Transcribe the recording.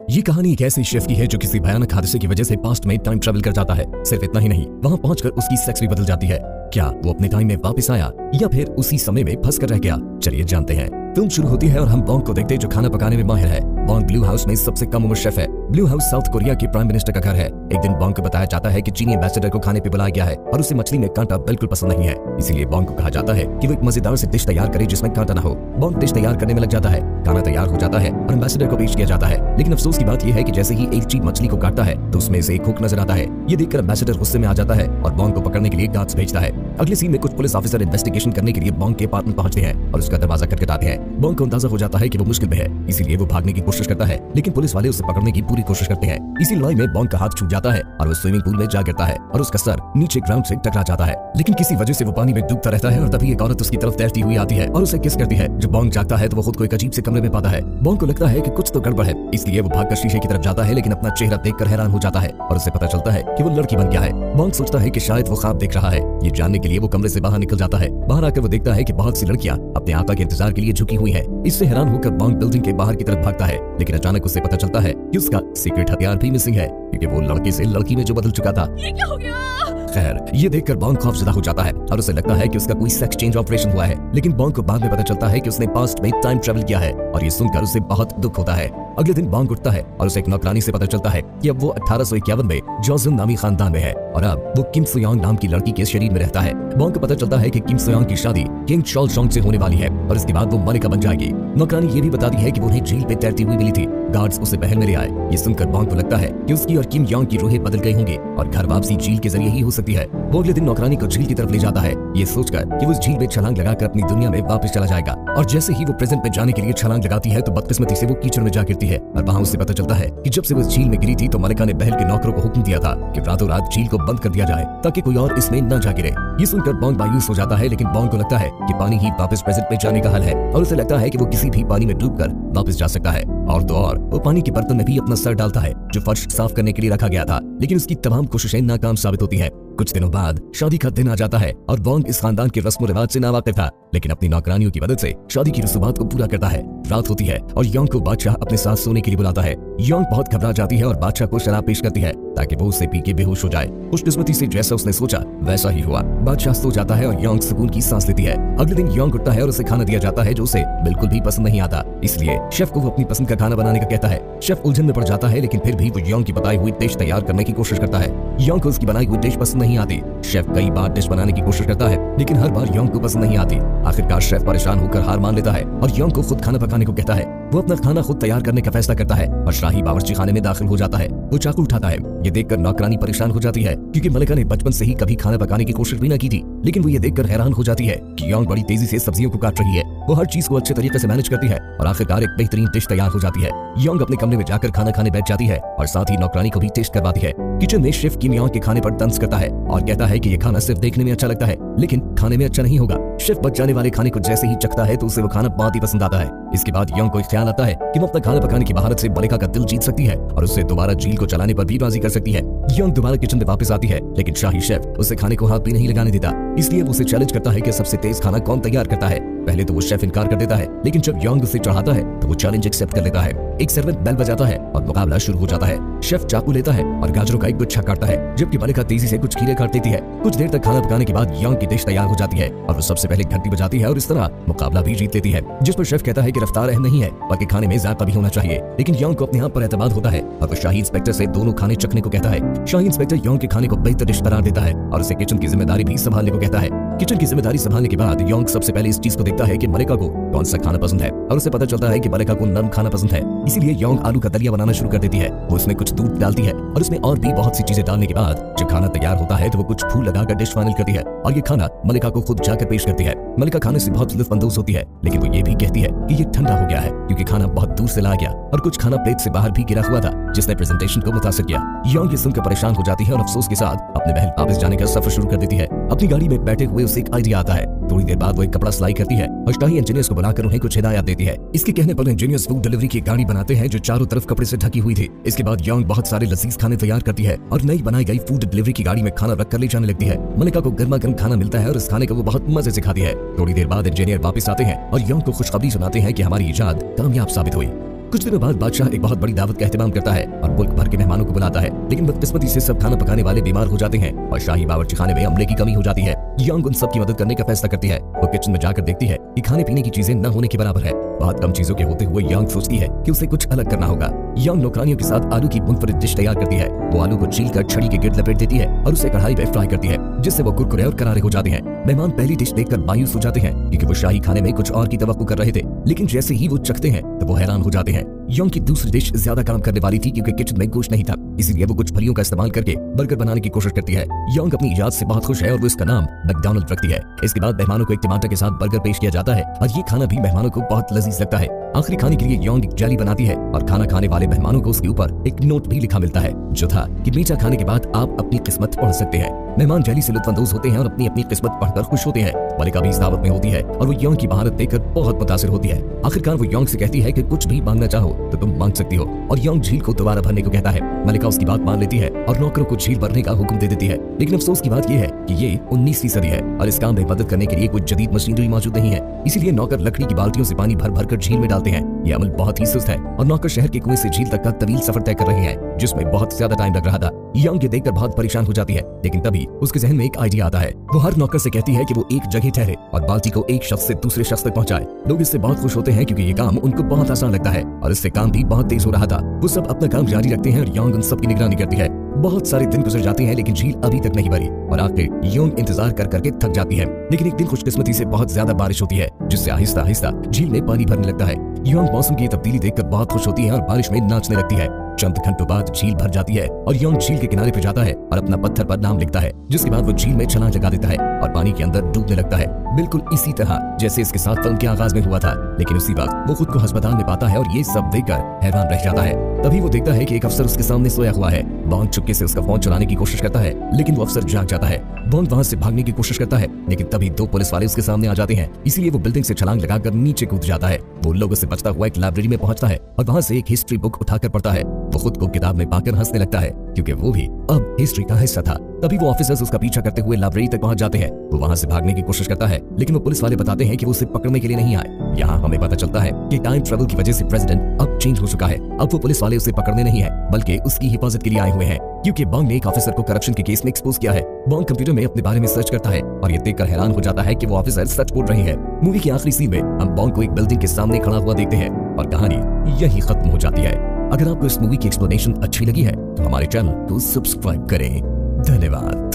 ये कहानी एक ऐसे शेफ की है जो किसी भयानक हादसे की वजह से पास्ट में टाइम ट्रेवल कर जाता है। सिर्फ इतना ही नहीं, वहाँ पहुंचकर उसकी सेक्स भी बदल जाती है। क्या वो अपने टाइम में वापस आया या फिर उसी समय में फंस कर रह गया? चलिए जानते हैं। फिल्म शुरू होती है और हम बॉन्ग को देखते हैं जो खाना पकाने में माहिर है। बॉन्ग ब्लू हाउस में सबसे कम उम्र शेफ है। ब्लू हाउस साउथ कोरिया के प्राइम मिनिस्टर का घर है। एक दिन बॉन्ग को बताया जाता है कि चीनी एम्बेसडर को खाने पे बुलाया गया है और उसे मछली में कांटा बिल्कुल पसंद नहीं है। इसीलिए बॉन्ग को कहा जाता है कि वो एक मजेदार से डिश तैयार करे जिसमें कांटा न हो। बॉन्ग डिश तैयार करने में लग जाता है। खाना तैयार हो जाता है और एम्बेसडर को पेश किया जाता है। लेकिन अफसोस की बात यह है कि जैसे ही एक चीज मछली को काटता है तो उसमें से एक हुक नजर आता है। ये देखकर एम्बेसडर गुस्से में आ जाता है और बॉन्ग को पकड़ने के लिए गार्ड्स भेजता है। अगले सीन में कुछ पुलिस ऑफिसर इन्वेस्टिगेशन करने के लिए बॉन्ग के अपार्टमेंट पहुंचते हैं और उसका दरवाजा खटखटाते हैं। बॉन्ग को अंदाजा हो जाता है कि वो मुश्किल में है, इसीलिए वो भागने की कोशिश करता है, लेकिन पुलिस वाले उसे पकड़ने की पूरी कोशिश करते हैं। इसी लड़ाई में बॉन्ग का हाथ छूट जाता है और वो स्विमिंग पूल में जा गिरता है और उसका सर नीचे ग्राउंड से टकरा जाता है। लेकिन किसी वजह से वो पानी में डूबता रहता है और तभी एक औरत उसकी तरफ तैरती हुई आती है और उसे किस करती है। जब बॉन्ग जागता है तो वो खुद को एक अजीब से कमरे में पाता है। बॉन्ग को लगता है कि कुछ तो गड़बड़ है, इसलिए वो भागकर शीशे की तरफ जाता है, लेकिन अपना चेहरा देखकर हैरान हो जाता है और उसे पता चलता है कि वो लड़की बन गया है। बॉन्ग सोचता है कि शायद वो ख्वाब देख रहा है। ये जानने के लिए वो कमरे से बाहर निकल जाता है। बाहर आकर वो देखता है कि बहुत सी लड़कियां अपने आका के इंतजार के लिए झुकी हुई हैं। इससे हैरान होकर बॉन्ग बिल्डिंग के बाहर की तरफ भागता है, लेकिन अचानक उसे पता चलता है कि उसका सीक्रेट हथियार भी मिसिंग है, क्योंकि वो लड़के से लड़की में जो बदल चुका था। ये क्या हो गया? खैर, ये देखकर बॉन्ग खौफजदा हो जाता है और उसे लगता है कि उसका कोई सेक्स चेंज ऑपरेशन हुआ है। लेकिन बॉन्ग को बाद में पता चलता है कि उसने पास्ट में टाइम ट्रेवल किया है और ये सुनकर उसे बहुत दुख होता है। अगले दिन बॉन्ग उठता है और उसे एक नौकरानी से पता चलता है कि अब वो 1851 में जोजुन नामी खानदान में है और अब वो किम सोयांग नाम की लड़की के शरीर में रहता है। बॉन्ग को पता चलता है कि किम सोयांग की शादी किंग चॉलसोंग से होने वाली है और इसके बाद वो मलिका बन जाएगी। नौकरानी ये भी बताती है कि वो उन्हें झील पे तैरती हुई मिली थी। गार्ड्स उसे बहल में ले आए। ये सुनकर बॉन्ग को लगता है कि उसकी और किम योंग की रूहें बदल गई होंगी और घर वापसी झील के जरिए ही हो सकती है। वो अगले दिन नौकरानी को झील की तरफ ले जाता है, ये सोचकर कि वो इस झील में छलांग लगाकर अपनी दुनिया में वापस चला जाएगा। और जैसे ही वो प्रेजेंट में जाने के लिए छलांग लगाती है तो बदकिस्मती से वो कीचड़ में जा गिरती है और वहाँ उसे पता चलता है कि जब से वो इस झील में गिरी थी तो मलिका ने बहल के नौकरों को हुक्म दिया था कि रातों रात झील को बंद कर दिया जाए ताकि कोई और इसमें न जा गिरे। ये सुनकर बॉन्ग मायूस हो जाता है, लेकिन बॉन्ग को लगता है कि पानी ही वापस प्रेजेंट में जाने का हल है और उसे लगता है कि वो किसी भी पानी में डूबकर वापस जा सकता है। और तो और वो पानी के बर्तन में भी अपना सर डालता है जो फर्श साफ करने के लिए रखा गया था, लेकिन उसकी तमाम कोशिशें नाकाम साबित होती हैं। कुछ दिनों बाद शादी का दिन आ जाता है और बॉन्ग इस खानदान के रस्म रिवाज से नावाकिफ था, लेकिन अपनी नौकरानियों की मदद से शादी की रसूमात को पूरा करता है। रात होती है और योंग को बादशाह अपने साथ सोने के लिए बुलाता है। योंग बहुत घबरा जाती है और बादशाह को शराब पेश करती है ताकि वो उसे पी के बेहोश हो जाए। खुशकिस्मती से जैसा उसने सोचा वैसा ही हुआ। बादशाह सो जाता है और योंग सुकून की सांस लेती है। अगले दिन योंग उठता है और उसे खाना दिया जाता है जो उसे बिल्कुल भी पसंद नहीं आता, इसलिए शेफ को वो अपनी पसंद का खाना बनाने का कहता है। शेफ उलझन में पड़ जाता है, लेकिन फिर भी वो योंग की बताई हुई डिश तैयार करने की कोशिश करता है। योंग को उसकी बनाई हुई डिश पसंद नहीं आती। शेफ कई बार डिश बनाने की कोशिश करता है, लेकिन हर बार योंग को पसंद नहीं आती। आखिरकार शेफ परेशान होकर हार मान लेता है और योंग को खुद खाना पकाने को कहता है। वो अपना खाना खुद तैयार करने का फैसला करता है और शाही बावर्ची खाने में दाखिल हो जाता है। वो चाकू उठाता है। ये देखकर नौकरानी परेशान हो जाती है, क्योंकि मलिका ने बचपन से ही कभी खाना पकाने की कोशिश भी न की थी। लेकिन वो ये देखकर हैरान हो जाती है कि योंग बड़ी तेजी से सब्जियों को काट रही है। वो हर चीज को अच्छे तरीके से मैनेज करती है और आखिरकार एक बेहतरीन डिश तैयार हो जाती है। योंग अपने कमरे में जाकर खाना खाने बैठ जाती है और साथ ही नौकरानी को भी टेस्ट करवाती है। किचन में शेफ किम योंग के खाने पर तंज करता है और कहता है कि ये खाना सिर्फ देखने में अच्छा लगता है, लेकिन खाने में अच्छा नहीं होगा। शेफ बच जाने वाले खाने को जैसे ही चखता है तो उसे वो खाना बहुत ही पसंद आता है। इसके बाद योंग को एक ख्याल आता है कि वो अपना खाना पकाने की महारत से मलिका का दिल जीत सकती है और उससे दोबारा झील को चलाने पर भी राजी कर सकती है। योंग दोबारा किचन में वापस आती है, लेकिन शाही शेफ उसे खाने को हाथ भी नहीं लगाने देता। इसलिए वो उसे चैलेंज करता है कि सबसे तेज खाना कौन तैयार करता है। पहले तो वो शेफ इनकार कर देता है, लेकिन जब योंग उसे चढ़ाता है तो वो चैलेंज एक्सेप्ट कर लेता है। एक सर्वेंट बेल बजाता है और मुकाबला शुरू हो जाता है। शेफ चाकू लेता है और गाजरों का एक गुच्छा काटता है, जबकि मलिका तेजी से कुछ खीरे काट देती है। कुछ देर तक खाना पकाने के बाद योंग की डिश तैयार हो जाती है और वो सबसे पहले घंटी बजाती है और इस तरह मुकाबला भी जीत लेती है। जिस पर शेफ कहता है कि रफ्तार अहम नहीं है, बल्कि खाने में जायका भी होना चाहिए। लेकिन योंग को अपने आप पर एतमाद होता है और वो शाही इंस्पेक्टर से दोनों खाने चखने को कहता है। शाही इंस्पेक्टर योंग के खाने को बेहतर डिश करार देता है और उसे किचन की जिम्मेदारी भी संभालने को कहता है। किचन की जिम्मेदारी संभालने के बाद योंग सबसे पहले इस चीज को देखता है कि मलिका को कौन सा खाना पसंद है और उसे पता चलता है कि मलिका को नरम खाना पसंद है। इसीलिए योंग आलू का दलिया बनाना शुरू कर देती है। वो उसमें कुछ दूध डालती है और उसमें और भी बहुत सी चीजें डालने के बाद जब खाना तैयार होता है तो वो कुछ फूल लगाकर डिश फाइनल करती है और ये खाना मलिका को खुद जाकर पेश करती है। मलिका खाने से बहुत लुत्फानंदोज होती है, लेकिन वो ये भी कहती है कि ये ठंडा हो गया है क्योंकि खाना बहुत दूर से लाया गया और कुछ खाना प्लेट से बाहर भी गिरा हुआ था, जिसने प्रेजेंटेशन को मुतासिर किया। योंग ये सुनकर परेशान हो जाती है और अफसोस के साथ अपने महल वापस जाने का सफर शुरू कर देती है। अपनी गाड़ी में बैठे हुए उसे एक आइडिया आता है। थोड़ी देर बाद वो एक कपड़ा सिलाई करती है और शाही इंजीनियर्स को बुलाकर उन्हें कुछ हिदायत देती है। इसके कहने पर इंजीनियर्स फूड डिलीवरी की गाड़ी बनाते हैं जो चारों तरफ कपड़े से ढकी हुई थी। इसके बाद योंग बहुत सारे लजीज खाने तैयार करती है और नई बनाई गई फूड डिलीवरी की गाड़ी में खाना रख कर ले जाने लगती है। मलिका को गर्मा गर्म खाना मिलता है और इस खाने को वो बहुत मजे से खाती है। थोड़ी देर बाद इंजीनियर वापस आते हैं और योंग को खुशखबरी सुनाते हैं कि हमारी इजाद कामयाब साबित हुई। कुछ दिनों बाद बादशाह एक बहुत बड़ी दावत का एहतमाम करता है और मुल्क भर के मेहमानों को बुलाता है, लेकिन बदकिस्मती से सब खाना पकाने वाले बीमार हो जाते हैं और शाही बावर्ची खाने में अमले की कमी हो जाती है। यांग उन सब की मदद करने का फैसला करती है। वो किचन में जाकर देखती है कि खाने पीने की चीजें न होने के बराबर है। बहुत कम चीजों के होते हुए यांग सोचती है कि उसे कुछ अलग करना होगा। यांग नौकरानियों के साथ आलू की मुनफरिद डिश तैयार करती है। वो आलू को छील कर छड़ी के गिर्द लपेट देती है और उसे कढ़ाई में फ्राई करती है, जिससे वो कुरकुरे और करारे हो जाते हैं। मेहमान पहली डिश देखकर मायूस हो जाते हैं क्योंकि वो शाही खाने में कुछ और की तवक्को कर रहे थे, लेकिन जैसे ही वो चखते हैं तो वो हैरान हो जाते हैं। यांग की दूसरी डिश ज्यादा काम करने वाली थी क्योंकि किचन में गोश्त नहीं था, इसीलिए वो कुछ फलियों का इस्तेमाल करके बर्गर बनाने की कोशिश करती है। यांग अपनी इजाद से बहुत खुश है और वो इसका नाम मैकडॉनल्ड रखती है। इसके बाद मेहमानों को एक टमाटर के साथ बर्गर पेश किया जाता है और ये खाना भी मेहमानों को बहुत लजीज लगता है। आखिरी खाने के लिए यांग एक जेली बनाती है और खाना खाने वाले मेहमानों को उसके ऊपर एक नोट भी लिखा मिलता है, जो था कि मीठा खाने के बाद आप अपनी किस्मत पढ़ सकते हैं। मेहमान जेली से लुत्फानंदोज होते हैं और अपनी अपनी किस्मत पढ़कर खुश होते हैं। मलिका भी इस दावत में होती है और वो यांग की महारत देखकर बहुत मुतासिर होती है। आखिरकार वो यांग से कहती है कि कुछ भी मांगना चाहो तो तुम मांग सकती हो, और यांग झील को दोबारा भरने को कहता है। मलिका उसकी बात मान लेती है और नौकरों को झील भरने का हुक्म दे देती है। लेकिन अफसोस की बात यह है कि ये 19वीं सदी है और इस काम में मदद करने के लिए कोई जदीद मशीनरी मौजूद नहीं है, इसीलिए नौकर लकड़ी की बाल्टियों से पानी भर भर कर झील में डालते हैं। ये अमल बहुत ही सुस्त है और नौकर शहर के कुएं से झील तक का तवील सफर तय कर रहे हैं, जिसमें बहुत ज्यादा टाइम लग रहा था। यांग ये देखकर बहुत परेशान हो जाती है, लेकिन तभी उसके जहन में एक आइडिया आता है। वो हर नौकर से कहती है कि वो एक जगह ठहरे और बाल्टी को एक शख्स से दूसरे शख्स तक पहुंचाए। लोग इससे बहुत खुश होते हैं क्योंकि ये काम उनको बहुत आसान लगता है और इससे काम भी बहुत तेज हो रहा था। वो सब अपना काम जारी रखते हैं और यांग उन सब की निगरानी करती है। बहुत सारे दिन गुजर जाते हैं लेकिन झील अभी तक नहीं भरी और आखिर यांग इंतजार कर करके थक जाती है। लेकिन एक दिन खुशकिस्मती से बहुत ज्यादा बारिश होती है, जिससे आहिस्ता आहिस्ता झील में पानी भरने लगता है। यांग मौसम की तब्दीली देखकर बहुत खुश होती है और बारिश में नाचने लगती है। चंद घंटों बाद झील भर जाती है और यांग झील के किनारे पे जाता है और अपना पत्थर पर नाम लिखता है, जिसके बाद वो झील में छलांग लगा देता है और पानी के अंदर डूबने लगता है, बिल्कुल इसी तरह जैसे इसके साथ फिल्म के आगाज में हुआ था। लेकिन उसी वक्त वो खुद को अस्पताल में पाता है और ये सब देखकर हैरान रह जाता है। तभी वो देखता है कि एक अफसर उसके सामने सोया हुआ है। बॉन्ड चुपके से उसका फोन चलाने की कोशिश करता है, लेकिन वो अफसर जाग जाता है। बॉन्ड वहाँ से भागने की कोशिश करता है, लेकिन तभी दो पुलिस वाले उसके सामने आ जाते हैं, इसीलिए वो बिल्डिंग से छलांग लगाकर नीचे कूद जाता है। वो लोगों से बचता हुआ एक लाइब्रेरी में पहुंचता है और वहाँ से एक हिस्ट्री बुक उठाकर पढ़ता है। वो खुद को किताब में पाकर हंसने लगता है क्योंकि वो भी अब हिस्ट्री का हिस्सा था। तभी वो ऑफिसर्स उसका पीछा करते हुए लाइब्रेरी तक पहुंच जाते हैं। वो वहाँ से भागने की कोशिश करता है, लेकिन वो पुलिस वाले बताते हैं कि वो उसे पकड़ने के लिए नहीं आए। यहाँ हमें पता चलता है कि टाइम ट्रेवल की वजह से प्रेसिडेंट अब चेंज हो चुका है। अब वो पुलिस वाले उसे पकड़ने नहीं है बल्कि उसकी हिफाजत के लिए आए हुए हैं, क्योंकि बॉन्ग ने एक ऑफिसर को करप्शन के केस में एक्सपोज किया है। बॉन्ग कंप्यूटर में अपने बारे में सर्च करता है और ये देखकर हैरान हो जाता है कि वो ऑफिसर सच बोल रहे हैं। मूवी के आखिरी सीन में हम बॉन्ग को एक बिल्डिंग के सामने खड़ा हुआ देखते हैं और कहानी यही खत्म हो जाती है। अगर आपको इस मूवी की एक्सप्लेनेशन अच्छी लगी है तो हमारे चैनल को सब्सक्राइब करें। धन्यवाद।